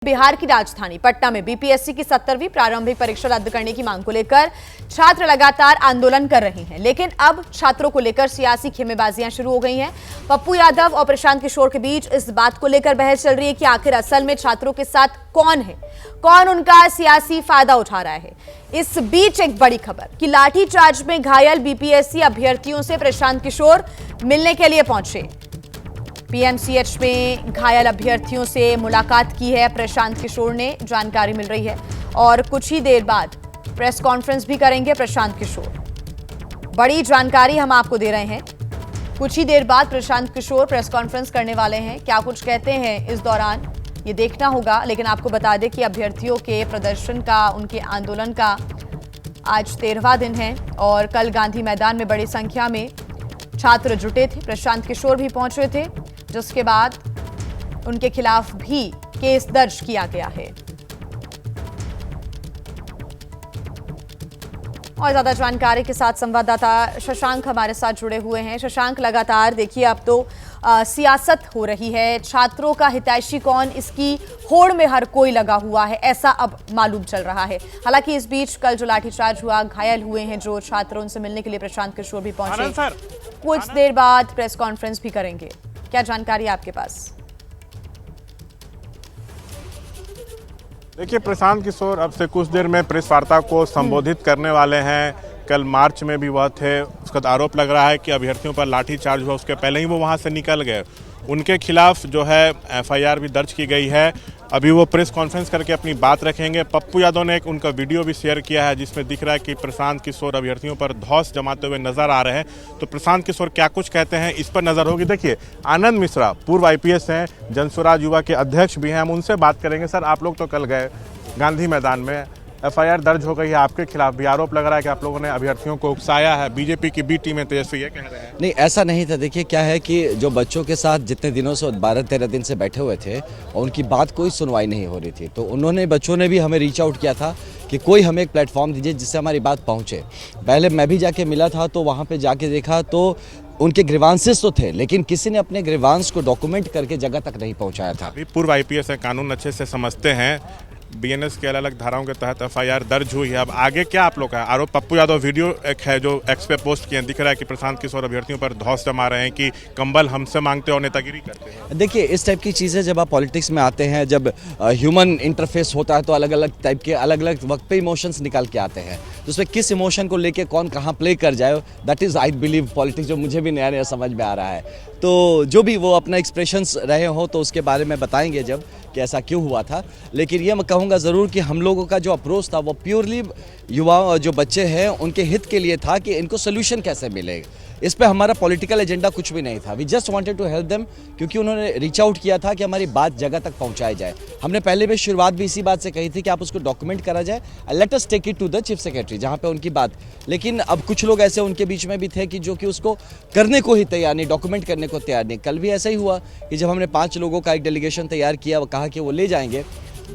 बिहार की राजधानी पटना में बीपीएससी की 70वीं प्रारंभिक परीक्षा रद्द करने की मांग को लेकर छात्र लगातार आंदोलन कर रहे हैं, लेकिन अब छात्रों को लेकर सियासी खेमेबाजियां शुरू हो गई हैं। पप्पू यादव और प्रशांत किशोर के बीच इस बात को लेकर बहस चल रही है कि आखिर असल में छात्रों के साथ कौन है, कौन उनका सियासी फायदा उठा रहा है। इस बीच एक बड़ी खबर कि लाठीचार्ज में घायल बीपीएससी अभ्यर्थियों से प्रशांत किशोर मिलने के लिए पहुंचे। पीएमसीएच में घायल अभ्यर्थियों से मुलाकात की है प्रशांत किशोर ने, जानकारी मिल रही है, और कुछ ही देर बाद प्रेस कॉन्फ्रेंस भी करेंगे प्रशांत किशोर। बड़ी जानकारी हम आपको दे रहे हैं। कुछ ही देर बाद प्रशांत किशोर प्रेस कॉन्फ्रेंस करने वाले हैं। क्या कुछ कहते हैं इस दौरान ये देखना होगा, लेकिन आपको बता दें कि अभ्यर्थियों के प्रदर्शन का, उनके आंदोलन का आज 13वां दिन है और कल गांधी मैदान में बड़ी संख्या में छात्र जुटे थे। प्रशांत किशोर भी पहुंचे थे, जिसके बाद उनके खिलाफ भी केस दर्ज किया गया है। और ज्यादा जानकारी के साथ संवाददाता शशांक हमारे साथ जुड़े हुए हैं। शशांक, लगातार देखिए अब तो सियासत हो रही है, छात्रों का हितैषी कौन, इसकी होड़ में हर कोई लगा हुआ है, ऐसा अब मालूम चल रहा है। हालांकि इस बीच कल जो लाठीचार्ज हुआ, घायल हुए हैं जो छात्र, उनसे मिलने के लिए प्रशांत किशोर भी पहुंचे। कुछ देर बाद प्रेस कॉन्फ्रेंस भी करेंगे। क्या जानकारी है आपके पास? देखिए, प्रशांत किशोर अब से कुछ देर में प्रेस वार्ता को संबोधित करने वाले हैं। कल मार्च में भी वह थे, उसका आरोप लग रहा है कि अभ्यर्थियों पर लाठीचार्ज हुआ, उसके पहले ही वो वहां से निकल गए। उनके खिलाफ जो है एफआईआर भी दर्ज की गई है। अभी वो प्रेस कॉन्फ्रेंस करके अपनी बात रखेंगे। पप्पू यादव ने एक उनका वीडियो भी शेयर किया है, जिसमें दिख रहा है कि प्रशांत किशोर अभ्यर्थियों पर धौंस जमाते हुए नजर आ रहे हैं। तो प्रशांत किशोर क्या कुछ कहते हैं, इस पर नजर होगी। देखिए, आनंद मिश्रा पूर्व आईपीएस हैं, जनस्वराज युवा के अध्यक्ष भी हैं, हम उनसे बात करेंगे। सर, आप लोग तो कल गए गांधी मैदान में, एफआईआर दर्ज हो गई है, आपके खिलाफ भी आरोप लग रहा है कि आप लोगों ने अभ्यर्थियों को उकसाया है। बीजेपी की बी टीम है तेजस्वी, ये कह रहे हैं। नहीं, ऐसा नहीं था। देखिए, क्या है कि जो बच्चों के साथ जितने दिनों से 12-13 दिन से बैठे हुए थे और उनकी बात कोई सुनवाई नहीं हो रही थी, तो बच्चों ने भी हमें रीच आउट किया था कि कोई हमें एक प्लेटफॉर्म दीजिए जिससे हमारी बात पहुँचे। पहले मैं भी जाके मिला था, तो वहाँ पर जाके देखा तो उनके ग्रीवांसेस तो थे, लेकिन किसी ने अपने ग्रीवांस को डॉक्यूमेंट करके जगह तक नहीं पहुँचाया था। अभी पूर्व आईपीएस है, कानून अच्छे से समझते हैं, बीएनएस के अलग अलग धाराओं के तहत एफआईआर दर्ज हुई है। अब आगे क्या आप लोग का आरोप? पप्पू यादव वीडियो एक है जो एक्स पे पोस्ट किए, दिख रहा है कि प्रशांत किशोर अभ्यर्थियों पर धौंस जमा रहे हैं, कि कंबल हमसे मांगते और नेतागिरी करते हैं। देखिए, इस टाइप की चीज़ें जब आप पॉलिटिक्स में आते हैं, जब ह्यूमन इंटरफेस होता है, तो अलग अलग टाइप के अलग अलग वक्त पे इमोशंस निकल के आते हैं। तो उसमें किस इमोशन को लेके कौन कहाँ प्ले कर जाए, that is I believe politics, जो मुझे भी नया नया समझ में आ रहा है। तो जो भी वो अपना एक्सप्रेशंस रहे हो, तो उसके बारे में बताएंगे जब कि ऐसा क्यों हुआ था। लेकिन ये मैं कहूँगा ज़रूर कि हम लोगों का जो अप्रोच था वो प्योरली युवा जो बच्चे हैं उनके हित के लिए था, कि इनको सोल्यूशन कैसे मिलेगा। इस पे हमारा पॉलिटिकल एजेंडा कुछ भी नहीं था। We just wanted to help them, क्योंकि उन्होंने रीच आउट किया था कि हमारी बात जगह तक पहुंचाई जाए। हमने पहले भी शुरुआत भी इसी बात से कही थी कि आप उसको डॉक्यूमेंट करा जाए, let us take it to the chief secretary, जहाँ पे उनकी बात। लेकिन अब कुछ लोग ऐसे उनके बीच में भी थे कि जो कि उसको करने को ही तैयार नहीं, डॉक्यूमेंट करने को तैयार नहीं। कल भी ऐसा ही हुआ कि जब हमने 5 लोगों का एक डेलीगेशन तैयार किया, वो कहा कि वो ले जाएंगे,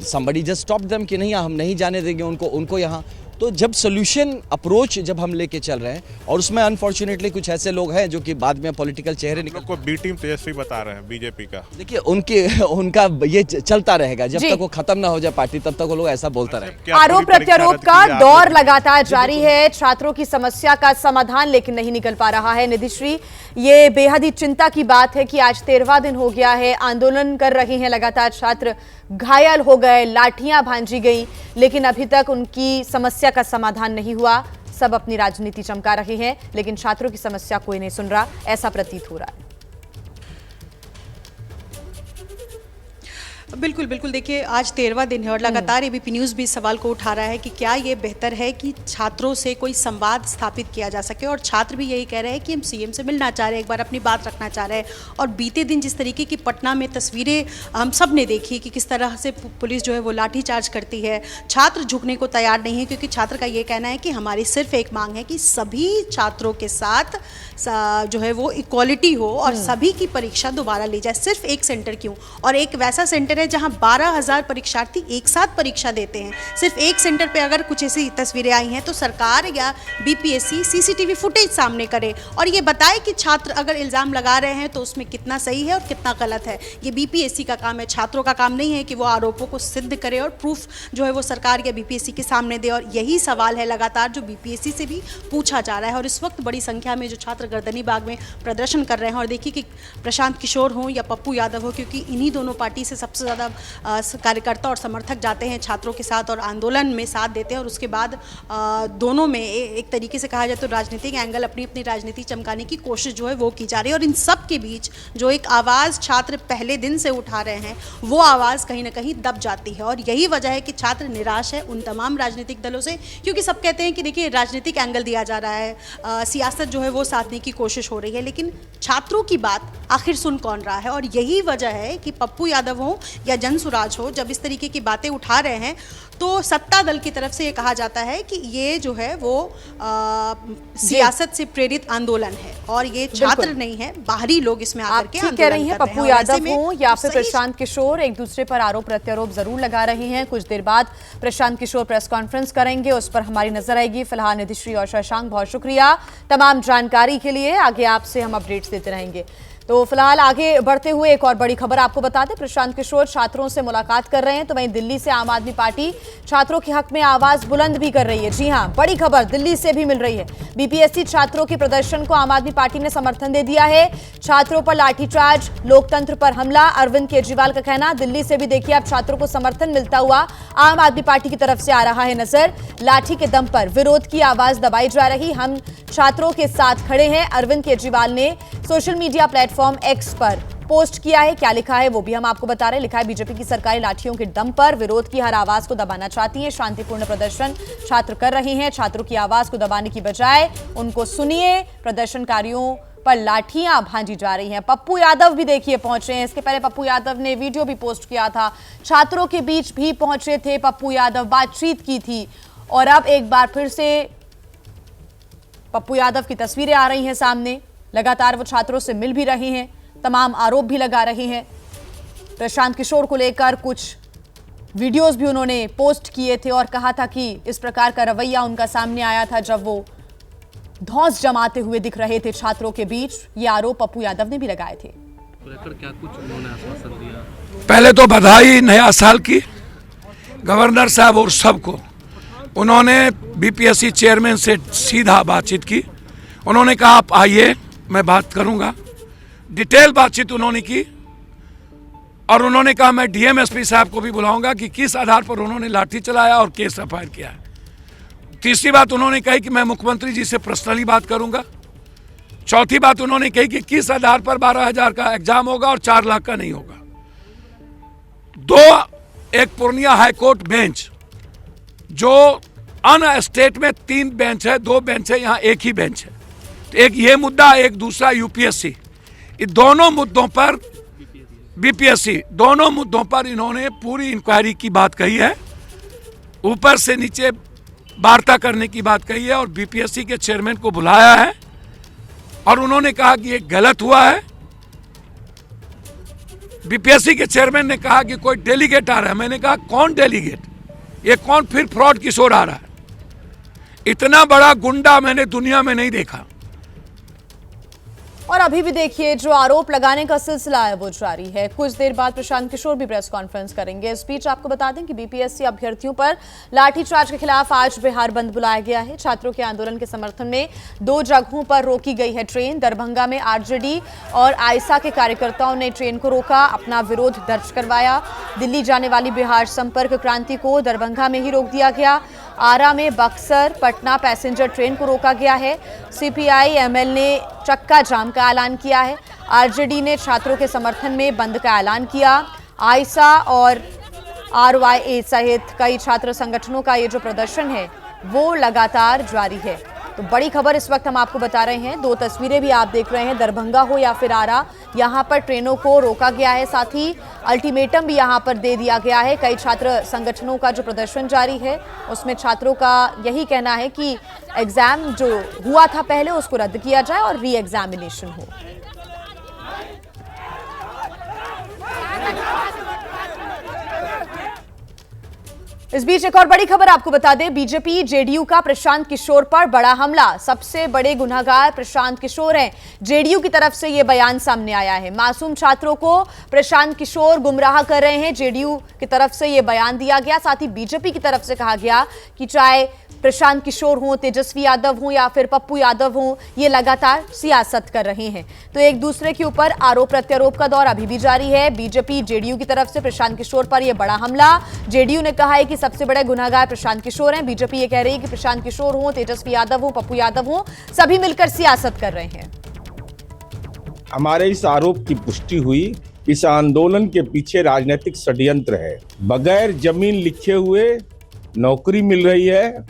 somebody just stopped them कि नहीं, हम नहीं जाने देंगे उनको यहाँ। तो जब सोल्यूशन अप्रोच जब हम लेके चल रहे हैं, और उसमें अनफॉर्चुनेटली कुछ ऐसे लोग हैं जो कि बाद में पॉलिटिकल चेहरे निकल को बी टीम तेजस्वी बता रहे हैं बीजेपी का। देखिए, उनका ये चलता रहेगा जब तक वो खत्म ना हो जाए पार्टी, तब तक वो लोग ऐसा बोलता रहे। आरोप प्रत्यारोप का दौर लगातार जारी है। छात्रों की समस्या का समाधान लेकिन नहीं निकल पा रहा है। निधिश्री, ये बेहद ही चिंता की बात है कि आज 13वां दिन हो गया है, आंदोलन कर रहे हैं लगातार छात्र, घायल हो गए, लाठियां भांजी गई, लेकिन अभी तक उनकी समस्या का समाधान नहीं हुआ। सब अपनी राजनीति चमका रहे हैं, लेकिन छात्रों की समस्या कोई नहीं सुन रहा, ऐसा प्रतीत हो रहा है। बिल्कुल बिल्कुल। देखिए, आज 13वां दिन है और लगातार एबीपी न्यूज़ भी सवाल को उठा रहा है कि क्या ये बेहतर है कि छात्रों से कोई संवाद स्थापित किया जा सके, और छात्र भी यही कह रहे हैं कि हम सीएम से मिलना चाह रहे हैं, एक बार अपनी बात रखना चाह रहे हैं। और बीते दिन जिस तरीके की पटना में तस्वीरें हम सब ने देखी कि किस तरह से पुलिस जो है वो लाठीचार्ज करती है, छात्र झुकने को तैयार नहीं है, क्योंकि छात्र का ये कहना है कि हमारी सिर्फ एक मांग है कि सभी छात्रों के साथ जो है वो इक्वालिटी हो और सभी की परीक्षा दोबारा ली जाए। सिर्फ एक सेंटर क्यों, और एक वैसा सेंटर रहे हैं जहां 12,000 परीक्षार्थी एक साथ परीक्षा देते हैं। सिर्फ एक सेंटर पे अगर कुछ ऐसी तस्वीरें आई हैं तो सरकार या बीपीएससी सीसीटीवी फुटेज सामने करे और ये बताए कि छात्र अगर इल्ज़ाम लगा रहे हैं तो उसमें कितना सही है और कितना गलत है। ये बीपीएससी का काम है, छात्रों का काम नहीं है कि वो आरोपों को सिद्ध करे और प्रूफ जो है वो सरकार या बीपीएससी के सामने दे। और यही सवाल है लगातार जो बीपीएससी से भी पूछा जा रहा है। और इस वक्त बड़ी संख्या में जो छात्र गर्दनी बाग में प्रदर्शन कर रहे हैं और देखिए कि प्रशांत किशोर हो या पप्पू यादव हो, क्योंकि इन्हीं दोनों पार्टी से सबसे ज़्यादा कार्यकर्ता और समर्थक जाते हैं छात्रों के साथ और आंदोलन में साथ देते हैं। और उसके बाद दोनों में एक तरीके से कहा जाए तो राजनीतिक एंगल अपनी अपनी राजनीति चमकाने की कोशिश जो है वो की जा रही है। और इन सब के बीच जो एक आवाज़ छात्र पहले दिन से उठा रहे हैं वो आवाज़ कहीं ना कहीं दब जाती है। और यही वजह है कि छात्र निराश है उन तमाम राजनीतिक दलों से, क्योंकि सब कहते हैं कि देखिए राजनीतिक एंगल दिया जा रहा है, सियासत जो है वो साधने की कोशिश हो रही है, लेकिन छात्रों की बात आखिर सुन कौन रहा है। और यही वजह है कि पप्पू यादव हो या जनसुराज हो, जब इस तरीके की बातें उठा रहे हैं तो सत्ता दल की तरफ से ये कहा जाता है कि ये जो है वो सियासत से प्रेरित आंदोलन है और ये छात्र नहीं है, बाहरी लोग इसमें आकर के आंदोलन कह रही हैं। पप्पू यादव हो या फिर सही प्रशांत किशोर एक दूसरे पर आरोप प्रत्यारोप जरूर लगा रहे हैं। कुछ देर बाद प्रशांत किशोर प्रेस कॉन्फ्रेंस करेंगे, उस पर हमारी नजर आएगी। फिलहाल निधिश्री और शशांक बहुत शुक्रिया तमाम जानकारी के लिए। आगे आपसे हम अपडेट्स देते रहेंगे। तो फिलहाल आगे बढ़ते हुए एक और बड़ी खबर आपको बता दें, प्रशांत किशोर छात्रों से मुलाकात कर रहे हैं, तो वहीं दिल्ली से आम आदमी पार्टी छात्रों के हक में आवाज बुलंद भी कर रही है। जी हां, बड़ी खबर दिल्ली से भी मिल रही है। बीपीएससी छात्रों के प्रदर्शन को आम आदमी पार्टी ने समर्थन दे दिया है। छात्रों पर लाठीचार्ज, लोकतंत्र पर हमला, अरविंद केजरीवाल का कहना। दिल्ली से भी देखिए अब छात्रों को समर्थन मिलता हुआ आम आदमी पार्टी की तरफ से आ रहा है नजर। लाठी के दम पर विरोध की आवाज दबाई जा रही, हम छात्रों के साथ खड़े हैं, अरविंद केजरीवाल ने सोशल मीडिया प्लेटफॉर्म एक्स पर पोस्ट किया है। क्या लिखा है वो भी हम आपको बता रहे हैं। लिखा है, बीजेपी की सरकारी लाठियों के दम पर विरोध की हर आवाज को दबाना चाहती है। शांतिपूर्ण प्रदर्शन छात्र कर रहे हैं, छात्रों की आवाज को दबाने की बजाय उनको सुनिए। प्रदर्शनकारियों पर लाठियां भांजी जा रही हैं। पप्पू यादव भी देखिए पहुंचे हैं। इसके पहले पप्पू यादव ने वीडियो भी पोस्ट किया था, छात्रों के बीच भी पहुंचे थे पप्पू यादव, बातचीत की थी। और अब एक बार फिर से पप्पू यादव की तस्वीरें आ रही हैं सामने। लगातार वो छात्रों से मिल भी रहे हैं, तमाम आरोप भी लगा रहे हैं। प्रशांत किशोर को लेकर कुछ वीडियोस भी उन्होंने पोस्ट किए थे और कहा था कि इस प्रकार का रवैया उनका सामने आया था जब वो धौंस जमाते हुए दिख रहे थे छात्रों के बीच। ये आरोप पप्पू यादव ने भी लगाए थे। क्या कुछ उन्होंने आश्वासन दिया? पहले तो बधाई नया साल की गवर्नर साहब और सबको। उन्होंने बीपीएससी चेयरमैन से सीधा बातचीत की। उन्होंने कहा आप आइए, मैं बात करूंगा। डिटेल बातचीत उन्होंने की और उन्होंने कहा मैं डीएमएसपी साहब को भी बुलाऊंगा कि किस आधार पर उन्होंने लाठी चलाया और केस एफआईआर किया है। तीसरी बात उन्होंने कही कि मैं मुख्यमंत्री जी से पर्सनली बात करूंगा। चौथी बात उन्होंने कही कि किस आधार पर 12,000 का एग्जाम होगा और 4 लाख का नहीं होगा। एक पूर्णिया हाईकोर्ट बेंच, जो अन स्टेट में 3 बेंच है, 2 बेंच है, यहाँ एक ही बेंच है। तो एक ये मुद्दा, एक दूसरा यूपीएससी, इन दोनों मुद्दों पर बीपीएससी, दोनों मुद्दों पर इन्होंने पूरी इंक्वायरी की बात कही है, ऊपर से नीचे वार्ता करने की बात कही है और बीपीएससी के चेयरमैन को बुलाया है और उन्होंने कहा कि ये गलत हुआ है। बीपीएससी के चेयरमैन ने कहा कि कोई डेलीगेट आ रहा है। मैंने कहा कौन डेलीगेट, ये कौन फिर फ्रॉड किशोर आ रहा है? इतना बड़ा गुंडा मैंने दुनिया में नहीं देखा। और अभी भी देखिए जो आरोप लगाने का सिलसिला है वो जारी है। कुछ देर बाद प्रशांत किशोर भी प्रेस कॉन्फ्रेंस करेंगे। इस बीच आपको बता दें कि बीपीएससी अभ्यर्थियों पर लाठीचार्ज के खिलाफ आज बिहार बंद बुलाया गया है। छात्रों के आंदोलन के समर्थन में 2 जगहों पर रोकी गई है ट्रेन। दरभंगा में आरजेडी और आयसा के कार्यकर्ताओं ने ट्रेन को रोका, अपना विरोध दर्ज करवाया। दिल्ली जाने वाली बिहार संपर्क क्रांति को दरभंगा में ही रोक दिया गया। आरा में बक्सर पटना पैसेंजर ट्रेन को रोका गया है। सीपीआई एमएल ने चक्का जाम का ऐलान किया है। आरजेडी ने छात्रों के समर्थन में बंद का ऐलान किया। आयसा और आरवाईए सहित कई छात्र संगठनों का ये जो प्रदर्शन है वो लगातार जारी है। तो बड़ी खबर इस वक्त हम आपको बता रहे हैं। 2 तस्वीरें भी आप देख रहे हैं, दरभंगा हो या फिर आरा, यहाँ पर ट्रेनों को रोका गया है। साथ ही अल्टीमेटम भी यहाँ पर दे दिया गया है। कई छात्र संगठनों का जो प्रदर्शन जारी है उसमें छात्रों का यही कहना है कि एग्जाम जो हुआ था पहले उसको रद्द किया जाए और री एग्जामिनेशन हो। इस बीच एक और बड़ी खबर आपको बता दें, बीजेपी जेडीयू का प्रशांत किशोर पर बड़ा हमला। सबसे बड़े गुनहगार प्रशांत किशोर हैं। जेडीयू की तरफ से यह बयान सामने आया है। मासूम छात्रों को प्रशांत किशोर गुमराह कर रहे हैं, जेडीयू की तरफ से यह बयान दिया गया। साथ ही बीजेपी की तरफ से कहा गया कि चाहे प्रशांत किशोर हों, तेजस्वी यादव हों या फिर पप्पू यादव हों, ये लगातार सियासत कर रहे हैं। तो एक दूसरे के ऊपर आरोप प्रत्यारोप का दौर अभी भी जारी है। बीजेपी जेडीयू की तरफ से प्रशांत किशोर पर यह बड़ा हमला। जेडीयू ने कहा है कि सबसे बड़े गुनहगार प्रशांत किशोर हैं। बीजेपी ये कह रही है कि प्रशांत किशोर हों, तेजस्वी यादव हों, पप्पू यादव हों, सभी मिलकर सियासत कर रहे हैं। हमारे इस आरोप की पुष्टि हुई। इस आंदोलन के पीछे राजनीतिक षड्यंत्र है। बगैर जमीन लिखे हुए नौकरी मिल रही है।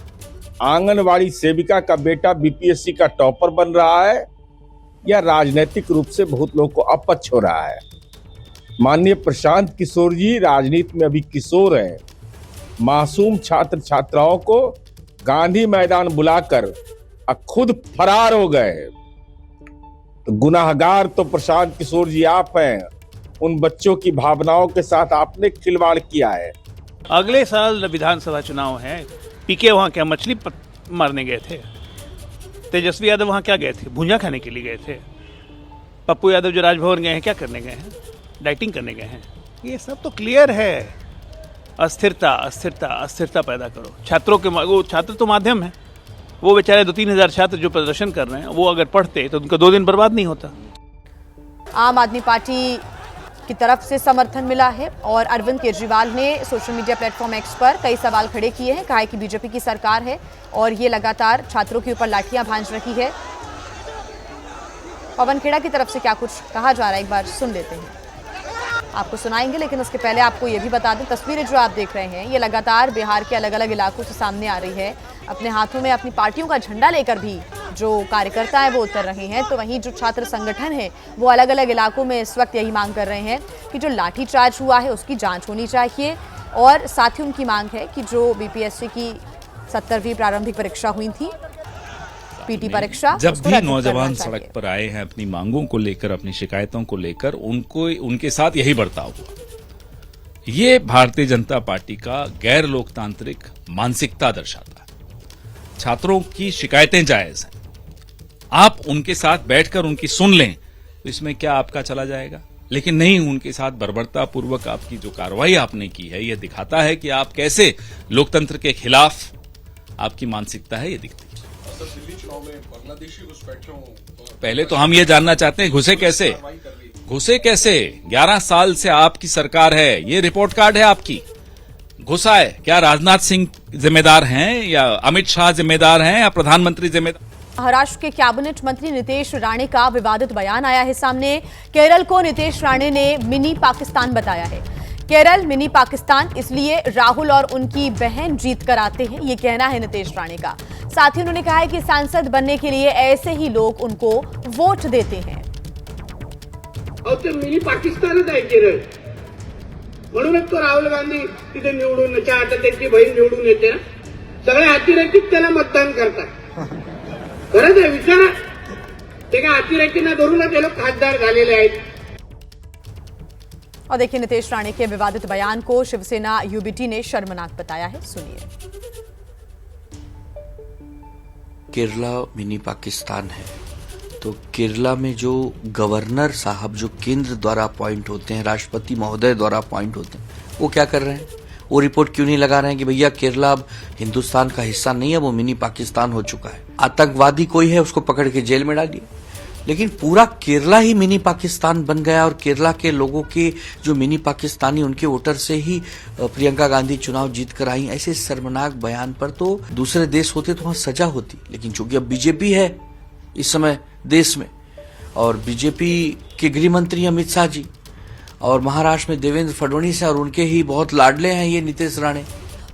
आंगनवाड़ी सेविका का बेटा बीपीएससी का टॉपर बन रहा है, या राजनीतिक रूप से बहुत लोगों को अपच हो रहा है। माननीय प्रशांत किशोर जी राजनीति में अभी किशोर हैं। मासूम छात्र छात्राओं को गांधी मैदान बुलाकर खुद फरार हो गए। तो गुनाहगार तो प्रशांत किशोर जी आप हैं। उन बच्चों की भावनाओं के साथ आपने खिलवाड़ किया है। अगले साल विधानसभा चुनाव है। पीके वहाँ क्या मछली मारने गए थे? तेजस्वी यादव वहाँ क्या गए थे? भुंजा खाने के लिए गए थे। पप्पू यादव जो राजभवन गए हैं, क्या करने गए हैं? डाइटिंग करने गए हैं। ये सब तो क्लियर है। अस्थिरता अस्थिरता अस्थिरता पैदा करो। छात्रों के वो छात्र तो माध्यम है। वो बेचारे 2-3 हजार छात्र जो प्रदर्शन कर रहे हैं, वो अगर पढ़ते तो उनका 2 दिन बर्बाद नहीं होता। आम आदमी पार्टी की तरफ से समर्थन मिला है और अरविंद केजरीवाल ने सोशल मीडिया प्लेटफॉर्म एक्स पर कई सवाल खड़े किए हैं। कहा है कि बीजेपी की सरकार है और ये लगातार छात्रों के ऊपर लाठियां भांज रही है। पवन खेड़ा की तरफ से क्या कुछ कहा जा रहा है, एक बार सुन लेते हैं। आपको सुनाएंगे, लेकिन उसके पहले आपको ये भी बता दें, तस्वीरें जो आप देख रहे हैं ये लगातार बिहार के अलग अलग इलाकों से सामने आ रही है। अपने हाथों में अपनी पार्टियों का झंडा लेकर भी जो कार्यकर्ता है वो उतर रहे हैं। तो वहीं जो छात्र संगठन है वो अलग अलग इलाकों में इस वक्त यही मांग कर रहे हैं कि जो लाठीचार्ज हुआ है उसकी जांच होनी चाहिए। और साथ ही उनकी मांग है कि जो बीपीएससी की 70वीं प्रारंभिक परीक्षा हुई थी, पीटी परीक्षा, जब भी नौजवान सड़क पर आए हैं अपनी मांगों को लेकर, अपनी शिकायतों को लेकर, उनके साथ यही बर्ताव हुआ। ये भारतीय जनता पार्टी का गैर लोकतांत्रिक मानसिकता दर्शाता है। छात्रों की शिकायतें जायज हैं, आप उनके साथ बैठकर उनकी सुन लें तो इसमें क्या आपका चला जाएगा, लेकिन नहीं, उनके साथ बर्बरता पूर्वक आपकी जो कार्रवाई आपने की है यह दिखाता है कि आप कैसे लोकतंत्र के खिलाफ आपकी मानसिकता है, ये दिखती है। पहले तो हम ये जानना चाहते हैं घुसे कैसे? 11 साल से आपकी सरकार है, ये रिपोर्ट कार्ड है आपकी। घुसा है क्या? राजनाथ सिंह जिम्मेदार हैं या अमित शाह जिम्मेदार हैं या प्रधानमंत्री जिम्मेदार? महाराष्ट्र के कैबिनेट मंत्री नितेश राणे का विवादित बयान आया है सामने। केरल को नितेश राणे ने मिनी पाकिस्तान बताया है। केरल मिनी पाकिस्तान इसलिए राहुल और उनकी बहन जीत कर आते हैं, ये कहना है नितेश राणे का। साथ ही उन्होंने कहा है कि सांसद बनने के लिए ऐसे ही लोग उनको वोट देते हैं। और ते मिनी पाकिस्तानच आहे केरळ, म्हणूनच तो राहुल गांधी तिथे निवडून आता त्यांची बहीण निवडून येते ना, सगळे अतिरेकीच त्याला मतदान करतात। खरंच आहे, विचारा, ते काय अतिरेकींना धरूनच ते लोक खासदार झालेले आहेत। और देखिए नितेश राणे के विवादित बयान को शिवसेना यूबीटी ने शर्मनाक बताया है, सुनिए। केरला मिनी पाकिस्तान है, तो केरला में जो गवर्नर साहब जो केंद्र द्वारा अपॉइंट होते हैं, राष्ट्रपति महोदय द्वारा अपॉइंट होते हैं, वो क्या कर रहे हैं? वो रिपोर्ट क्यों नहीं लगा रहे हैं कि भैया केरला अब हिंदुस्तान का हिस्सा नहीं है, वो मिनी पाकिस्तान हो चुका है। आतंकवादी कोई है उसको पकड़ के जेल में डालिए, लेकिन पूरा केरला ही मिनी पाकिस्तान बन गया और केरला के लोगों के जो मिनी पाकिस्तानी उनके वोटर से ही प्रियंका गांधी चुनाव जीत कर आई। ऐसे शर्मनाक बयान पर तो दूसरे देश होते तो वहां सजा होती, लेकिन चूंकि अब बीजेपी है इस समय देश में और बीजेपी के गृह मंत्री अमित शाह जी और महाराष्ट्र में देवेंद्र फडणवीस और उनके ही बहुत लाडले हैं ये नितेश राणे।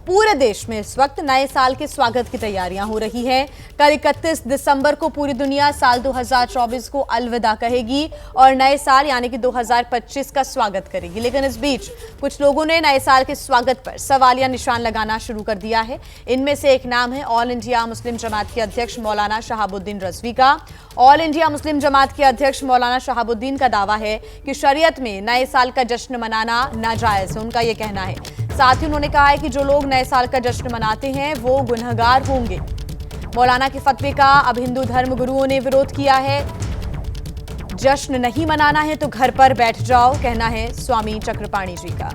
पूरे देश में इस वक्त नए साल के स्वागत की तैयारियां हो रही हैं। कल 31 दिसंबर को पूरी दुनिया साल 2024 को अलविदा कहेगी और नए साल यानी कि 2025 का स्वागत करेगी। लेकिन इस बीच कुछ लोगों ने नए साल के स्वागत पर सवालिया निशान लगाना शुरू कर दिया है। इनमें से एक नाम है ऑल इंडिया मुस्लिम जमात के अध्यक्ष मौलाना शहाबुद्दीन रजवी का। ऑल इंडिया मुस्लिम जमात के अध्यक्ष मौलाना शहाबुद्दीन का दावा है कि शरीयत में नए साल का जश्न मनाना नाजायज है। उनका यह कहना है साथ ही उन्होंने कहा है कि जो लोग नए साल का जश्न मनाते हैं वो गुनहगार होंगे। मौलाना के फतवे का अब हिंदू धर्म गुरुओं ने विरोध किया है। जश्न नहीं मनाना है तो घर पर बैठ जाओ, कहना है स्वामी चक्रपाणी जी का।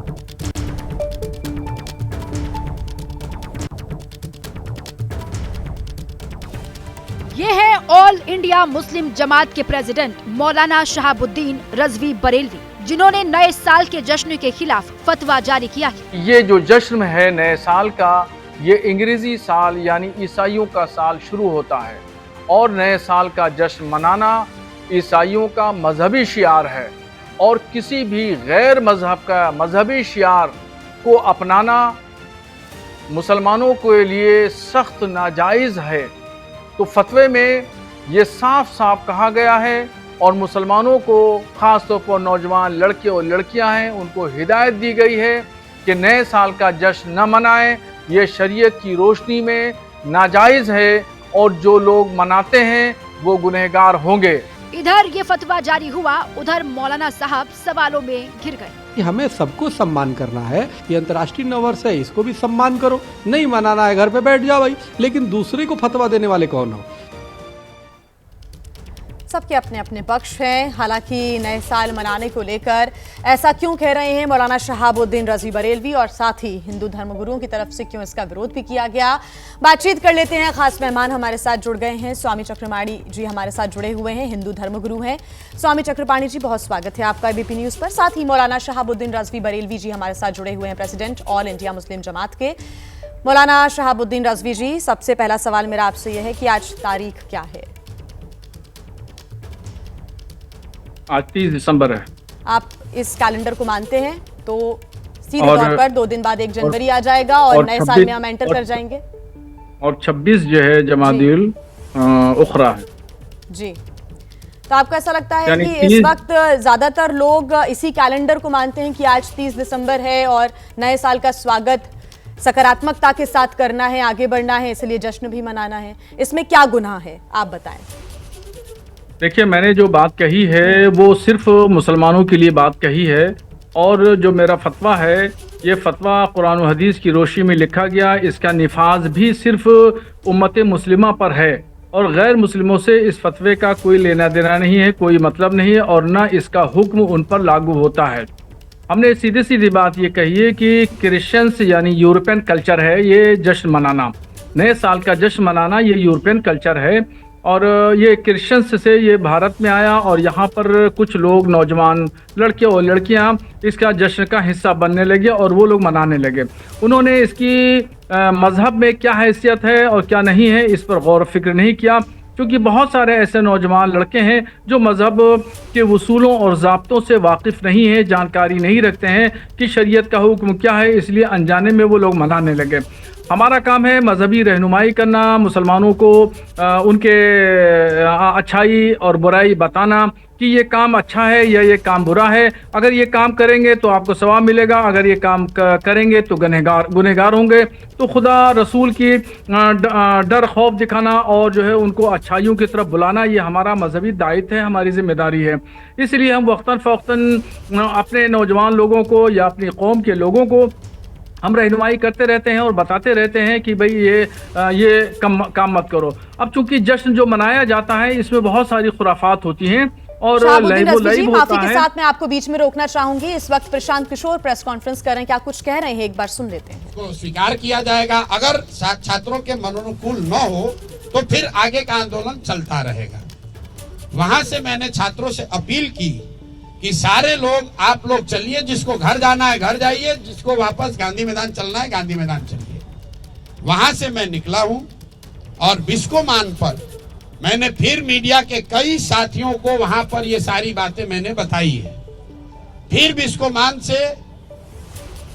ये है ऑल इंडिया मुस्लिम जमात के प्रेसिडेंट मौलाना शहाबुद्दीन रजवी बरेलवी, जिन्होंने नए साल के जश्न के खिलाफ फतवा जारी किया है। ये जो जश्न है नए साल का, ये अंग्रेजी साल यानी ईसाइयों का साल शुरू होता है और नए साल का जश्न मनाना ईसाइयों का मजहबी शियार है और किसी भी गैर मजहब का मजहबी शियार को अपनाना मुसलमानों के लिए सख्त नाजायज़ है। तो फतवे में ये साफ साफ कहा गया है और मुसलमानों को ख़ास तौर पर नौजवान लड़के और लड़कियां हैं उनको हिदायत दी गई है कि नए साल का जश्न न मनाएं, ये शरीयत की रोशनी में नाजायज़ है और जो लोग मनाते हैं वो गुनहगार होंगे। इधर ये फतवा जारी हुआ, उधर मौलाना साहब सवालों में घिर गए कि हमें सबको सम्मान करना है, ये अंतर्राष्ट्रीय नववर्ष है, इसको भी सम्मान करो, नहीं मनाना है घर पे बैठ जाओ भाई, लेकिन दूसरे को फतवा देने वाले कौन हो? सबके अपने अपने पक्ष हैं। हालांकि नए साल मनाने को लेकर ऐसा क्यों कह रहे हैं मौलाना शहाबुद्दीन रज़वी बरेलवी और साथ ही हिंदू धर्मगुरुओं की तरफ से क्यों इसका विरोध भी किया गया, बातचीत कर लेते हैं। खास मेहमान हमारे साथ जुड़ गए हैं, स्वामी चक्रपाणी जी हमारे साथ जुड़े हुए हैं, हिंदू धर्मगुरु हैं। स्वामी चक्रपाणी जी, बहुत स्वागत है आपका एबीपी न्यूज़ पर। साथ ही मौलाना शहाबुद्दीन रज़वी बरेलवी जी हमारे साथ जुड़े हुए हैं, प्रेसिडेंट ऑल इंडिया मुस्लिम जमात के। मौलाना शहाबुद्दीन रज़वी जी, सबसे पहला सवाल मेरा आपसे यह है कि आज तारीख क्या है? आज 30 दिसंबर है। आप इस कैलेंडर को मानते हैं तो सीधे तौर पर 2 दिन बाद 1 जनवरी आ जाएगा और नए साल में हम एंटर कर जाएंगे। और 26 जो है जमादिल उखरा है जी। तो आपको ऐसा लगता है कि इस वक्त ज्यादातर लोग इसी कैलेंडर को मानते हैं कि आज 30 दिसंबर है और नए साल का स्वागत सकारात्मकता के साथ करना है, आगे बढ़ना है, इसलिए जश्न भी मनाना है। इसमें क्या गुनाह है, आप बताएं। देखिए, मैंने जो बात कही है वो सिर्फ मुसलमानों के लिए बात कही है और जो मेरा फतवा है ये फतवा कुरान और हदीस की रोशनी में लिखा गया, इसका निफाज भी सिर्फ उम्मत मुस्लिमा पर है और गैर मुस्लिमों से इस फतवे का कोई लेना देना नहीं है, कोई मतलब नहीं है और ना इसका हुक्म उन पर लागू होता है। हमने सीधी सीधी बात ये कही है कि क्रिश्चियंस यानी यूरोपियन कल्चर है ये जश्न मनाना, नए साल का जश्न मनाना ये यूरोपियन कल्चर है और ये क्रिश्चियंस से ये भारत में आया और यहाँ पर कुछ लोग नौजवान लड़के और लड़कियाँ इसका जश्न का हिस्सा बनने लगे और वो लोग मनाने लगे। उन्होंने इसकी मज़हब में क्या हैसियत है और क्या नहीं है इस पर गौर फिक्र नहीं किया, क्योंकि बहुत सारे ऐसे नौजवान लड़के हैं जो मज़हब के उसूलों और ज़ाब्तों से वाकिफ़ नहीं है, जानकारी नहीं रखते हैं कि शरीयत का हुक्म क्या है, इसलिए अनजाने में वो लोग मनाने लगे। हमारा काम है मजहबी रहनुमाई करना, मुसलमानों को उनके अच्छाई और बुराई बताना कि ये काम अच्छा है या ये काम बुरा है। अगर ये काम करेंगे तो आपको सवाब मिलेगा, अगर ये काम करेंगे तो गुनहगार होंगे। तो खुदा रसूल की डर खौफ दिखाना और जो है उनको अच्छाइयों की तरफ बुलाना ये हमारा मजहबी दायित्व है, हमारी जिम्मेदारी है। इसलिए हम वक्तन फ़वक्तन अपने नौजवान लोगों को या अपनी कौम के लोगों को हम रहनुमाई करते रहते हैं और बताते रहते हैं कि भाई ये काम मत करो। अब चूंकि जश्न जो मनाया जाता है इसमें बहुत सारी खुराफात होती हैं और माफी के साथ मैं आपको बीच में रोकना चाहूंगी। इस वक्त प्रशांत किशोर प्रेस कॉन्फ्रेंस कर रहे हैं, क्या कुछ कह रहे हैं, एक बार सुन लेते हैं। तो स्वीकार किया जाएगा, अगर छात्रों के मनोनुकूल न हो तो फिर आगे का आंदोलन चलता रहेगा। वहां से मैंने छात्रों से अपील की कि सारे लोग, आप लोग चलिए, जिसको घर जाना है घर जाइए, जिसको वापस गांधी मैदान चलना है गांधी मैदान चलिए। वहां से मैं निकला हूं और बिस्कोमान पर मैंने फिर मीडिया के कई साथियों को वहां पर ये सारी बातें मैंने बताई है। फिर बिस्कोमान से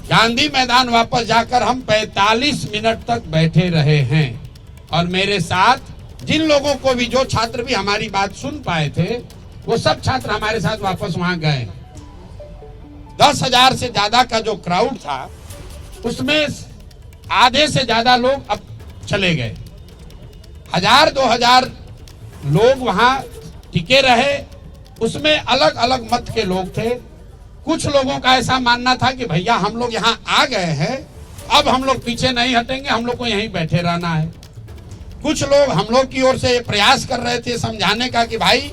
गांधी मैदान वापस जाकर हम 45 मिनट तक बैठे रहे हैं और मेरे साथ जिन लोगों को भी, जो छात्र भी हमारी बात सुन पाए थे, वो सब छात्र हमारे साथ वापस वहां गए। 10,000 से ज्यादा का जो क्राउड था उसमें आधे से ज्यादा लोग अब चले गए। 1,000-2,000 लोग वहां टिके रहे। उसमें अलग अलग मत के लोग थे, कुछ लोगों का ऐसा मानना था कि भैया हम लोग यहाँ आ गए हैं, अब हम लोग पीछे नहीं हटेंगे, हम लोग को यहीं बैठे रहना है। कुछ लोग हम लोग की ओर से प्रयास कर रहे थे समझाने का कि भाई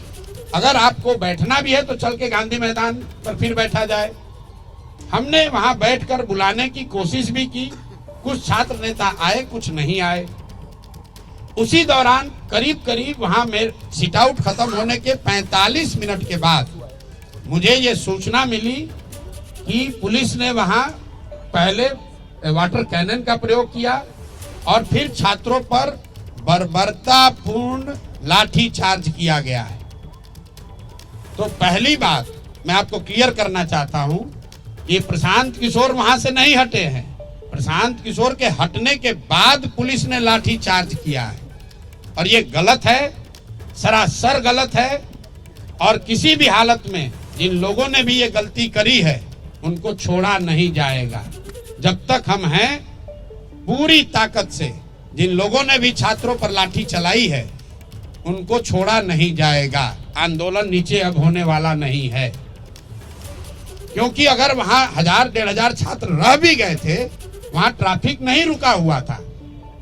अगर आपको बैठना भी है तो चल के गांधी मैदान पर फिर बैठा जाए। हमने वहां बैठकर बुलाने की कोशिश भी की, कुछ छात्र नेता आए, कुछ नहीं आए। उसी दौरान करीब करीब वहां में सिट आउट खत्म होने के 45 मिनट के बाद मुझे ये सूचना मिली कि पुलिस ने वहां पहले वाटर कैनन का प्रयोग किया और फिर छात्रों पर बर्बरतापूर्ण लाठी चार्ज किया गया है। तो पहली बात मैं आपको क्लियर करना चाहता हूं, ये प्रशांत किशोर वहां से नहीं हटे हैं। प्रशांत किशोर के हटने के बाद पुलिस ने लाठी चार्ज किया है और ये गलत है, सरासर गलत है। और किसी भी हालत में जिन लोगों ने भी ये गलती करी है उनको छोड़ा नहीं जाएगा। जब तक हम हैं, पूरी ताकत से जिन लोगों ने भी छात्रों पर लाठी चलाई है उनको छोड़ा नहीं जाएगा। आंदोलन नीचे अब होने वाला नहीं है, क्योंकि अगर वहां 1000-1500 छात्र रह भी गए थे, वहां ट्रैफिक नहीं रुका हुआ था,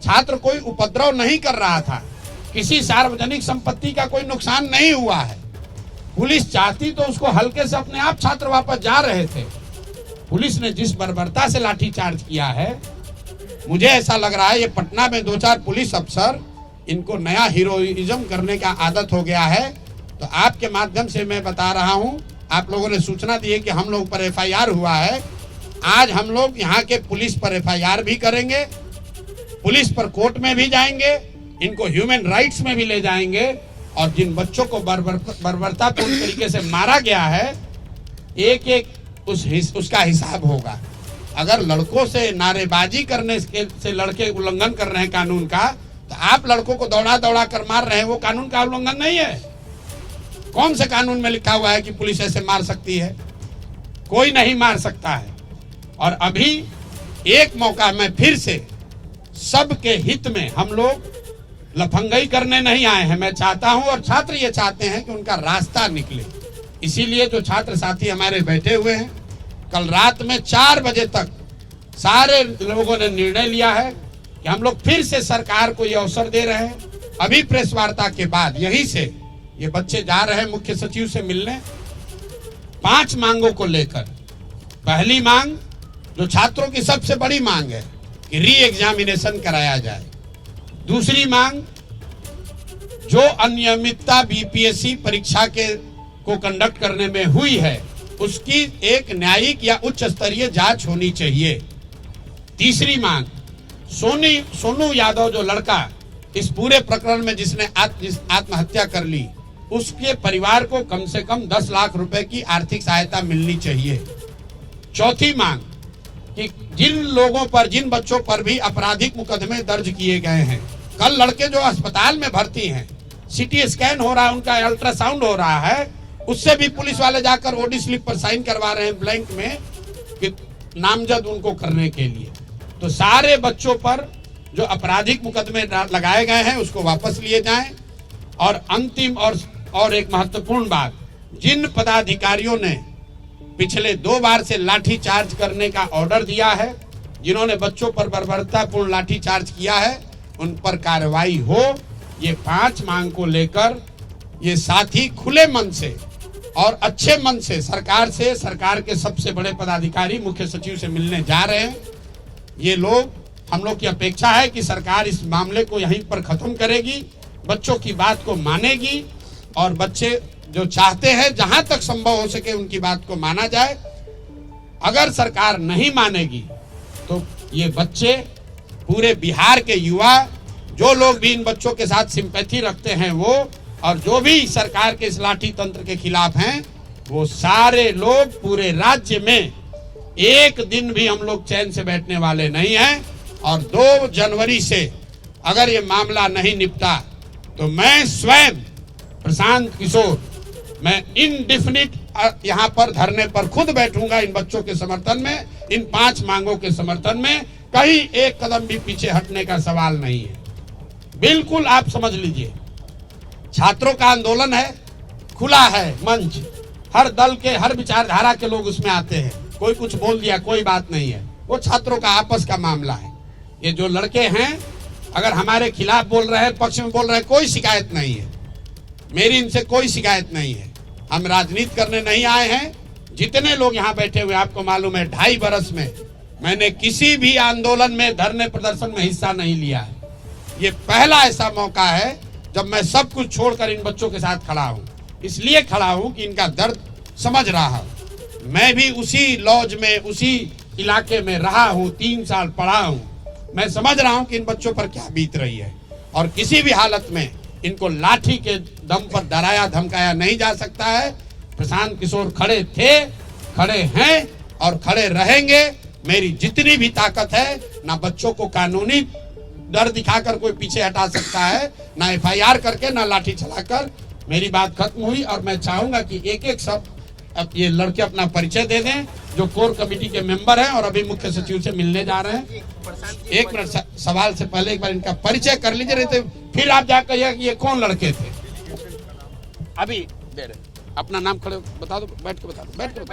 छात्र कोई उपद्रव नहीं कर रहा था, किसी सार्वजनिक संपत्ति का कोई नुकसान नहीं हुआ है। पुलिस चाहती तो उसको हल्के से अपने आप छात्र वापस जा रहे थे। पुलिस ने जिस बर्बरता से लाठीचार्ज किया है, मुझे ऐसा लग रहा है ये पटना में 2-4 पुलिस अफसर, इनको नया हीरोइज्म करने का आदत हो गया है। तो आपके माध्यम से मैं बता रहा हूं, आप लोगों ने सूचना दी है कि हम लोग पर FIR हुआ है। आज हम लोग यहाँ के पुलिस पर FIR भी करेंगे, पुलिस पर कोर्ट में भी जाएंगे, इनको ह्यूमन राइट्स में भी ले जाएंगे और जिन बच्चों को बर्बरतापूर्ण तरीके से मारा गया है, एक एक उसका हिसाब होगा। अगर लड़कों से नारेबाजी करने से लड़के उल्लंघन कर रहे हैं कानून का, तो आप लड़कों को दौड़ा दौड़ा कर मार रहे हैं, वो कानून का उल्लंघन नहीं है। कौन से कानून में लिखा हुआ है कि पुलिस ऐसे मार सकती है? कोई नहीं मार सकता है। और अभी एक मौका मैं फिर से सबके हित में, हम लोग लफंगई करने नहीं आए हैं। मैं चाहता हूं और छात्र ये चाहते हैं कि उनका रास्ता निकले। इसीलिए जो छात्र साथी हमारे बैठे हुए हैं, कल रात में 4 बजे तक सारे लोगों ने निर्णय लिया है कि हम लोग फिर से सरकार को ये अवसर दे रहे हैं। अभी प्रेस वार्ता के बाद यहीं से ये बच्चे जा रहे हैं मुख्य सचिव से मिलने 5 मांगों को लेकर। पहली मांग, जो छात्रों की सबसे बड़ी मांग है, कि री एग्जामिनेशन कराया जाए। दूसरी मांग, जो अनियमितता BPSC परीक्षा को कंडक्ट करने में हुई है, उसकी एक न्यायिक या उच्च स्तरीय जांच होनी चाहिए। तीसरी मांग, सोनू यादव जो लड़का इस पूरे प्रकरण में जिसने आत्महत्या कर ली, उसके परिवार को कम से कम 10 लाख रुपए की आर्थिक सहायता मिलनी चाहिए। चौथी मांग, कि जिन लोगों पर, जिन बच्चों पर भी आपराधिक मुकदमे दर्ज किए गए हैं, कल लड़के जो अस्पताल में भर्ती हैं, CT स्कैन हो रहा है, उनका अल्ट्रासाउंड हो रहा है, उससे भी पुलिस वाले जाकर OD स्लिप पर साइन करवा रहे हैं ब्लैंक में, कि नामजद उनको करने के लिए। तो सारे बच्चों पर जो आपराधिक मुकदमे लगाए गए हैं उसको वापस लिए जाएं। और अंतिम और एक महत्वपूर्ण बात, जिन पदाधिकारियों ने पिछले 2 बार से लाठी चार्ज करने का ऑर्डर दिया है, जिन्होंने बच्चों पर बर्बरतापूर्ण लाठी चार्ज किया है, उन पर कार्रवाई हो। ये 5 मांग को लेकर ये साथी खुले मन से और अच्छे मन से सरकार के सबसे बड़े पदाधिकारी मुख्य सचिव से मिलने जा रहे हैं। ये लोग, हम लोग की अपेक्षा है कि सरकार इस मामले को यहीं पर खत्म करेगी, बच्चों की बात को मानेगी और बच्चे जो चाहते हैं जहां तक संभव हो सके उनकी बात को माना जाए। अगर सरकार नहीं मानेगी तो ये बच्चे, पूरे बिहार के युवा, जो लोग भी इन बच्चों के साथ सिंपैथी रखते हैं वो, और जो भी सरकार के इस लाठी तंत्र के खिलाफ हैं, वो सारे लोग पूरे राज्य में एक दिन भी हम लोग चैन से बैठने वाले नहीं हैं। और 2 जनवरी से अगर ये मामला नहीं निपटा तो मैं स्वयं प्रशांत किशोर, मैं इनडेफिनिट यहाँ पर धरने पर खुद बैठूंगा इन बच्चों के समर्थन में, इन 5 मांगों के समर्थन में। कहीं एक कदम भी पीछे हटने का सवाल नहीं है। बिल्कुल आप समझ लीजिए, छात्रों का आंदोलन है, खुला है मंच, हर दल के, हर विचारधारा के लोग उसमें आते हैं। कोई कुछ बोल दिया, कोई बात नहीं है, वो छात्रों का आपस का मामला है। ये जो लड़के हैं अगर हमारे खिलाफ बोल रहे हैं, पक्ष में बोल रहे हैं, कोई शिकायत नहीं है, मेरी इनसे कोई शिकायत नहीं है। हम राजनीति करने नहीं आए हैं। जितने लोग यहाँ बैठे हुए आपको मालूम है 2.5 बरस में मैंने किसी भी आंदोलन में, धरने प्रदर्शन में हिस्सा नहीं लिया है। ये पहला ऐसा मौका है जब मैं सब कुछ छोड़कर इन बच्चों के साथ खड़ा हूँ। इसलिए खड़ा हूँ कि इनका दर्द समझ रहा हूँ। मैं भी उसी लॉज में, उसी इलाके में रहा हूँ, 3 साल पढ़ा हूँ। मैं समझ रहा हूँ कि इन बच्चों पर क्या बीत रही है और किसी भी हालत में इनको लाठी के दम पर डराया धमकाया नहीं जा सकता है। प्रशांत किशोर खड़े थे, खड़े हैं और खड़े रहेंगे। मेरी जितनी भी ताकत है, ना बच्चों को कानूनी डर दिखाकर कोई पीछे हटा सकता है, ना FIR करके, ना लाठी चलाकर। मेरी बात खत्म हुई और मैं चाहूंगा कि एक एक सब अब ये लड़के अपना परिचय दे दें जो कोर कमेटी के मेंबर हैं और अभी मुख्य सचिव से मिलने जा रहे हैं। 1 मिनट सवाल से पहले एक बार इनका परिचय कर लीजिए, रहते फिर आप जाकर कहिए कि ये कौन लड़के थे। अभी दे रहे, अपना नाम खड़े बता दो, बैठ के बता दो, बैठ के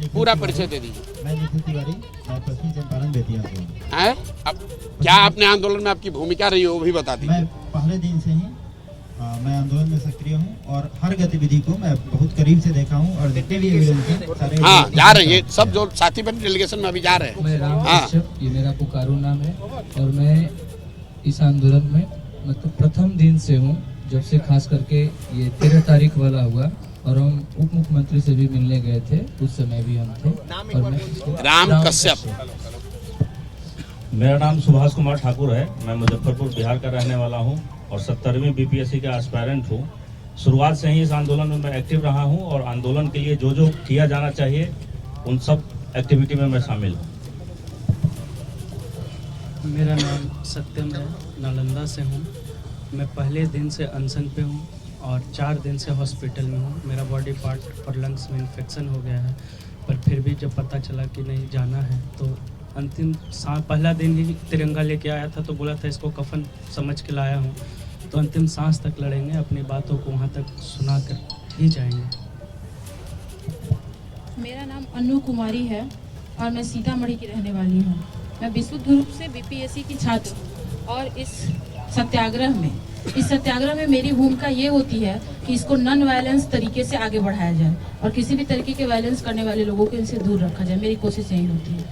पूरा परिचय दे दीजिए। मैं निखिल तिवारी, मैं पश्चिम चंपारण बेतिया से हूं। हैं? अब क्या आपने आंदोलन में आपकी भूमिका रही हो वो भी बता दीजिए। मैं पहले दिन से ही मैं आंदोलन में सक्रिय हूं और हर गतिविधि को मैं बहुत करीब से देखा हूं और जितने भी एविडेंस हैं सारे हाँ जा रहे हैं, ये सब जो साथी बने डेलीगेशन में अभी जा रहे हैं। मैं राम कश्यप, ये मेरा पुकारू नाम है और मैं इस आंदोलन में मतलब प्रथम दिन से हूँ, जब से खास करके ये 13 तारीख वाला हुआ और हम उप मुख्यमंत्री से भी मिलने गए थे, उस समय भी हम थे। और मैं राम कश्यप। मेरा नाम सुभाष कुमार ठाकुर है, मैं मुजफ्फरपुर बिहार का रहने वाला हूं और 70वीं BPSC का एस्पायरेंट हूं। शुरुआत से ही इस आंदोलन में मैं एक्टिव रहा हूं और आंदोलन के लिए जो जो किया जाना चाहिए उन सब एक्टिविटी में मैं शामिल हूं। मेरा नाम सत्यम है, नालंदा से हूँ। मैं पहले दिन से अनशन पे हूँ और 4 दिन से हॉस्पिटल में हूँ। मेरा बॉडी पार्ट और लंग्स में इन्फेक्शन हो गया है, पर फिर भी जब पता चला कि नहीं जाना है तो अंतिम सांस, पहला दिन ही तिरंगा लेके आया था तो बोला था इसको कफन समझ के लाया हूँ, तो अंतिम सांस तक लड़ेंगे, अपनी बातों को वहाँ तक सुना कर ही जाएंगे। मेरा नाम अनु कुमारी है और मैं सीतामढ़ी की रहने वाली हूँ। मैं विशुद्ध रूप से BPSC की छात्र हूँ और इस सत्याग्रह में मेरी भूमिका ये होती है कि इसको नॉन वायलेंस तरीके से आगे बढ़ाया जाए और किसी भी तरीके के वायलेंस करने वाले लोगों को इनसे दूर रखा जाए। मेरी कोशिश यही होती है।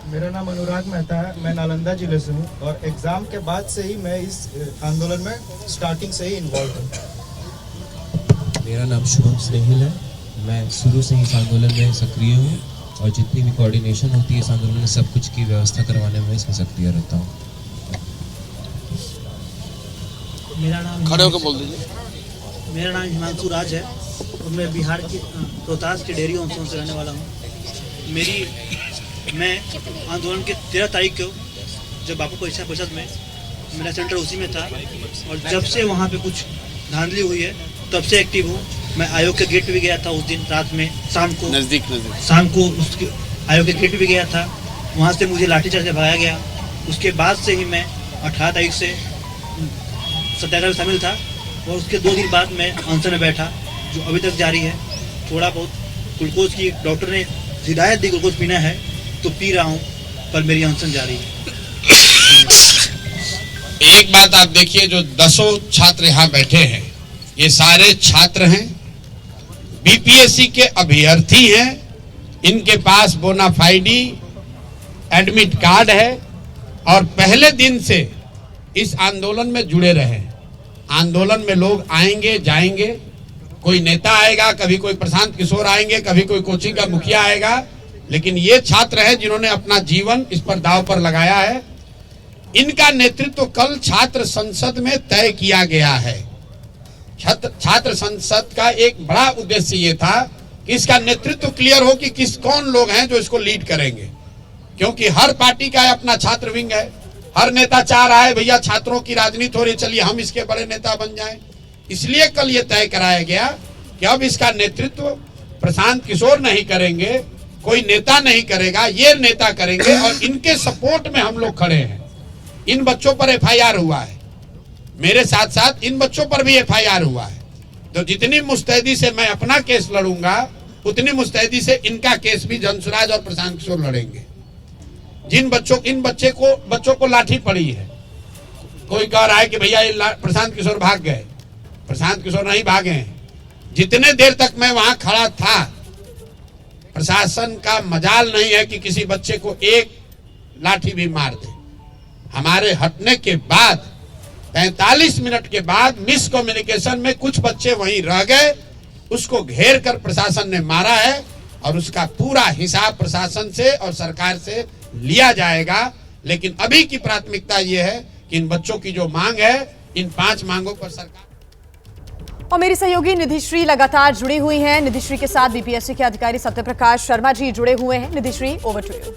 मेरा नाम अनुराग मेहता है, मैं नालंदा जिले से हूँ और एग्ज़ाम के बाद से ही मैं इस आंदोलन में स्टार्टिंग से ही इन्वॉल्व हूँ। मेरा नाम शुभम स्नेहिल है, मैं शुरू से ही इस आंदोलन में सक्रिय हूँ और जितनी भी कोऑर्डिनेशन होती है इस आंदोलन में सब कुछ की व्यवस्था करवाने में इसमें सक्रिय रहता हूँ। मेरा नाम खड़े होकर बोल दीजिए। मेरा नाम हिमांशु राज है और मैं बिहार की रोहतास के डेयरी अंशों से रहने वाला हूँ। मैं आंदोलन के 13 तारीख को जब बापू परीक्षा परिषद में मेरा सेंटर उसी में था और जब से वहाँ पे कुछ धांधली हुई है तब से एक्टिव हूँ। मैं आयोग के गेट पे भी गया था उस दिन रात में, शाम को उसके आयोग के गेट पे भी गया था, वहाँ से मुझे लाठीचार्ज से भगाया गया। उसके बाद से ही मैं 18 तारीख से सत्याग्रह में शामिल था और उसके 2 दिन बाद मैं अनशन में बैठा जो अभी तक जारी है। थोड़ा बहुत ग्लूकोज की डॉक्टर ने हिदायत दी ग्लूकोज पीना है तो पी रहा हूँ, पर मेरी अनशन जारी है। एक बात आप देखिए, जो 10 छात्र यहाँ बैठे हैं ये सारे छात्र हैं, BPSC के अभ्यर्थी हैं, इनके पास बोनाफाइडी एडमिट कार्ड है और पहले दिन से इस आंदोलन में जुड़े रहे। आंदोलन में लोग आएंगे जाएंगे, कोई नेता आएगा, कभी कोई प्रशांत किशोर आएंगे, कभी कोई कोचिंग का मुखिया आएगा, लेकिन ये छात्र है जिन्होंने अपना जीवन इस पर दांव पर लगाया है। इनका नेतृत्व कल छात्र संसद में तय किया गया है। छात्र संसद का एक बड़ा उद्देश्य ये था कि इसका नेतृत्व क्लियर हो कि कौन लोग हैं जो इसको लीड करेंगे, क्योंकि हर पार्टी का अपना छात्र विंग है। हर नेता चाह रहा है भैया छात्रों की राजनीति हो रही, चलिए हम इसके बड़े नेता बन जाएं। इसलिए कल ये तय कराया गया कि अब इसका नेतृत्व प्रशांत किशोर नहीं करेंगे, कोई नेता नहीं करेगा, ये नेता करेंगे और इनके सपोर्ट में हम लोग खड़े हैं। इन बच्चों पर FIR हुआ है, मेरे साथ साथ इन बच्चों पर भी FIR हुआ है। तो जितनी मुस्तैदी से मैं अपना केस लड़ूंगा उतनी मुस्तैदी से इनका केस भी जनसुराज और प्रशांत किशोर लड़ेंगे। इन बच्चों को लाठी पड़ी है, कोई कह रहा है कि भैया ये प्रशांत किशोर भाग गए। प्रशांत किशोर नहीं भागे हैं। जितने देर तक मैं वहां खड़ा था, प्रशासन का मजाल नहीं है कि किसी बच्चे को एक लाठी भी मार दे। हमारे हटने के बाद 45 मिनट के बाद मिस कम्युनिकेशन में कुछ बच्चे वहीं रह गए, उसको घेर कर प्रशासन ने मारा है और उसका पूरा हिसाब प्रशासन से और सरकार से लिया जाएगा। लेकिन अभी की प्राथमिकता यह है कि इन बच्चों की जो मांग है, इन 5 मांगों पर सरकार। और मेरी सहयोगी निधिश्री लगातार जुड़ी हुई हैं। निधिश्री के साथ बीपीएससी के अधिकारी सत्यप्रकाश शर्मा जी जुड़े हुए हैं। Nidhishree, over to you.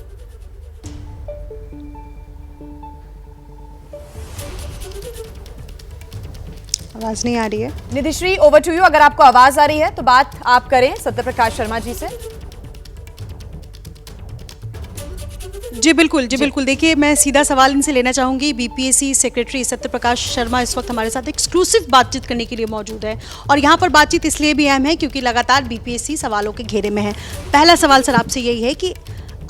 आवाज नहीं आ रही है। Nidhishree, over to you. अगर आपको आवाज आ रही है तो बात आप करें सत्यप्रकाश शर्मा जी से। जी बिल्कुल, देखिए मैं सीधा सवाल इनसे लेना चाहूंगी। बीपीएससी सेक्रेटरी सत्यप्रकाश शर्मा इस वक्त हमारे साथ एक्सक्लूसिव बातचीत करने के लिए मौजूद है और यहाँ पर बातचीत इसलिए भी अहम है क्योंकि लगातार बीपीएससी सवालों के घेरे में है। पहला सवाल सर आपसे यही है कि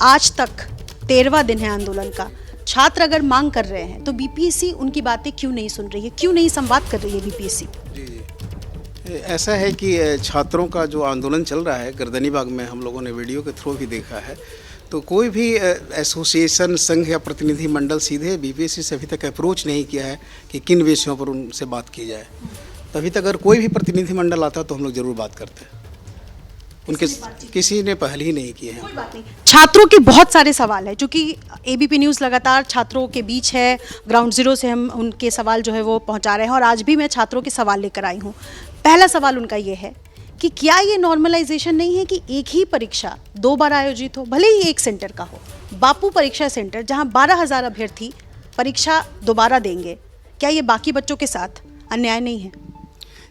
आज तक 13वां दिन है आंदोलन का, छात्र अगर मांग कर रहे हैं तो बीपीएससी उनकी बातें क्यों नहीं सुन रही है, क्यों नहीं संवाद कर रही है बीपीएससी? जी, ऐसा है कि छात्रों का जो आंदोलन चल रहा है गर्दनीबाग में, हम लोगों ने वीडियो के थ्रू भी देखा है, तो कोई भी एसोसिएशन, संघ या प्रतिनिधि मंडल सीधे बीपीएससी से अभी तक अप्रोच नहीं किया है कि किन विषयों पर उनसे बात की जाए। तो अभी तक अगर कोई भी प्रतिनिधि मंडल आता तो हम लोग जरूर बात करते हैं। उनके किसी ने पहल ही नहीं की है। कोई बात नहीं। छात्रों के बहुत सारे सवाल है, क्योंकि एबीपी न्यूज़ लगातार छात्रों के बीच है, ग्राउंड जीरो से हम उनके सवाल जो है वो पहुंचा रहे हैं और आज भी मैं छात्रों के सवाल लेकर आई हूँ। पहला सवाल उनका ये है कि क्या ये नॉर्मलाइजेशन नहीं है कि एक ही परीक्षा 2 बार आयोजित हो, भले ही एक सेंटर का हो। बापू परीक्षा सेंटर जहाँ 12,000 अभ्यर्थी परीक्षा दोबारा देंगे, क्या ये बाकी बच्चों के साथ अन्याय नहीं है?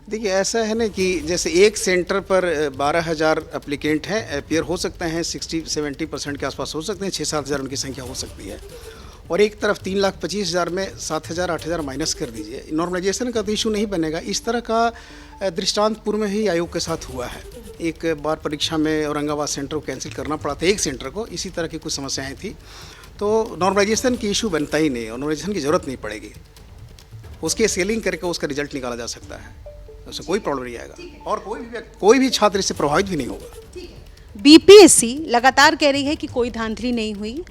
देखिए, ऐसा है ना कि जैसे एक सेंटर पर 12,000 एप्लीकेंट हैं, अपियर हो सकते हैं, 60-70% के आसपास हो सकते हैं, 6-7 हज़ार उनकी संख्या हो सकती है। और एक तरफ 3,25,000 में 7,000-8,000 माइनस कर दीजिए, नॉर्मलाइजेशन का तो इशू नहीं बनेगा। इस तरह का दृष्टांत पूर्व में ही आयोग के साथ हुआ है। एक बार परीक्षा में औरंगाबाद सेंटर को कैंसिल करना पड़ा था, एक सेंटर को, इसी तरह की कुछ समस्याएँ थी। तो नॉर्मलाइजेशन की इशू बनता ही नहीं, नॉर्मलाइजेशन की ज़रूरत नहीं पड़ेगी, उसकी स्केलिंग करके उसका रिजल्ट निकाला जा सकता है, उससे कोई प्रॉब्लम नहीं आएगा और कोई भी छात्र इससे प्रभावित भी नहीं होगा। बीपीएससी लगातार कह रही है कि कोई धांधली नहीं हुई,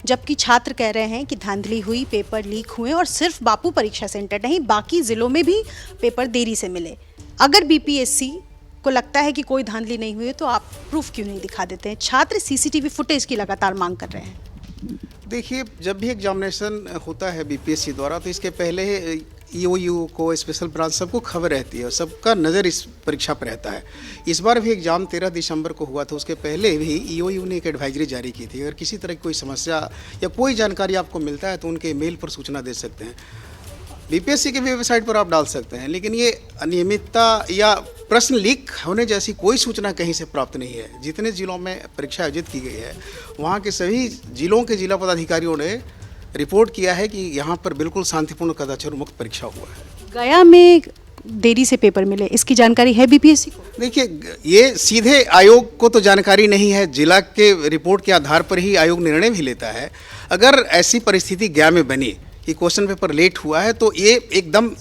जबकि छात्र कह रहे हैं कि धांधली हुई, पेपर लीक हुए और सिर्फ बापू परीक्षा सेंटर नहीं, बाकी जिलों में भी पेपर देरी से मिले। अगर बीपीएससी को लगता है कि कोई धांधली नहीं हुई है तो आप प्रूफ क्यों नहीं दिखा देते हैं? छात्र सीसीटीवी फुटेज की लगातार मांग कर रहे हैं। देखिए, जब भी एग्जामिनेशन होता है बीपीएससी द्वारा तो इसके पहले ईओयू को, स्पेशल ब्रांच, सबको खबर रहती है, सबका नज़र इस परीक्षा पर रहता है। इस बार भी एग्ज़ाम 13 दिसंबर को हुआ था, उसके पहले भी ईओयू ने एक एडवाइजरी जारी की थी। अगर किसी तरह की कोई समस्या या कोई जानकारी आपको मिलता है तो उनके मेल पर सूचना दे सकते हैं, बीपीएससी के वेबसाइट पर आप डाल सकते हैं। लेकिन ये अनियमितता या प्रश्न लीक होने जैसी कोई सूचना कहीं से प्राप्त नहीं है। जितने जिलों में परीक्षा आयोजित की गई है वहाँ के सभी जिलों के जिला पदाधिकारियों ने रिपोर्ट किया है कि यहाँ पर बिल्कुल शांतिपूर्ण कदाचार मुक्त परीक्षा हुआ है। गया में देरी से पेपर मिले, इसकी जानकारी है बीपीएससी को? देखिए, ये सीधे आयोग को तो जानकारी नहीं है, जिला के रिपोर्ट के आधार पर ही आयोग निर्णय भी लेता है। अगर ऐसी परिस्थिति गया में बनी कि क्वेश्चन पेपर लेट हुआ है तो ये एकदम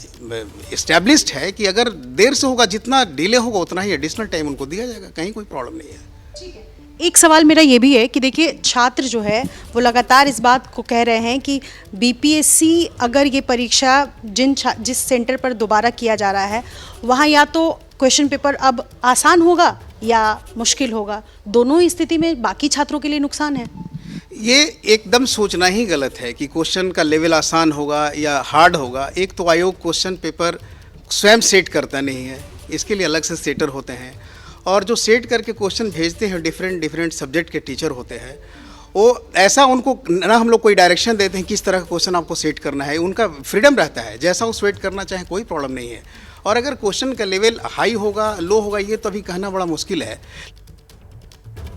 एस्टैब्लिश्ड है कि अगर देर से होगा, जितना डिले होगा उतना ही एडिशनल टाइम उनको दिया जाएगा, कहीं कोई प्रॉब्लम नहीं है। एक सवाल मेरा ये भी है कि देखिए, छात्र जो है वो लगातार इस बात को कह रहे हैं कि बीपीएससी अगर ये परीक्षा जिस सेंटर पर दोबारा किया जा रहा है वहाँ या तो क्वेश्चन पेपर अब आसान होगा या मुश्किल होगा, दोनों ही स्थिति में बाकी छात्रों के लिए नुकसान है। ये एकदम सोचना ही गलत है कि क्वेश्चन का लेवल आसान होगा या हार्ड होगा। एक तो आयोग क्वेश्चन पेपर स्वयं सेट करता नहीं है, इसके लिए अलग से सेटर होते हैं, और जो सेट करके क्वेश्चन भेजते हैं डिफरेंट सब्जेक्ट के टीचर होते हैं, वो ऐसा उनको ना हम लोग कोई डायरेक्शन देते हैं किस तरह का क्वेश्चन आपको सेट करना है, उनका फ्रीडम रहता है, जैसा वो सेट करना चाहे कोई प्रॉब्लम नहीं है। और अगर क्वेश्चन का लेवल हाई होगा लो होगा ये तो अभी कहना बड़ा मुश्किल है,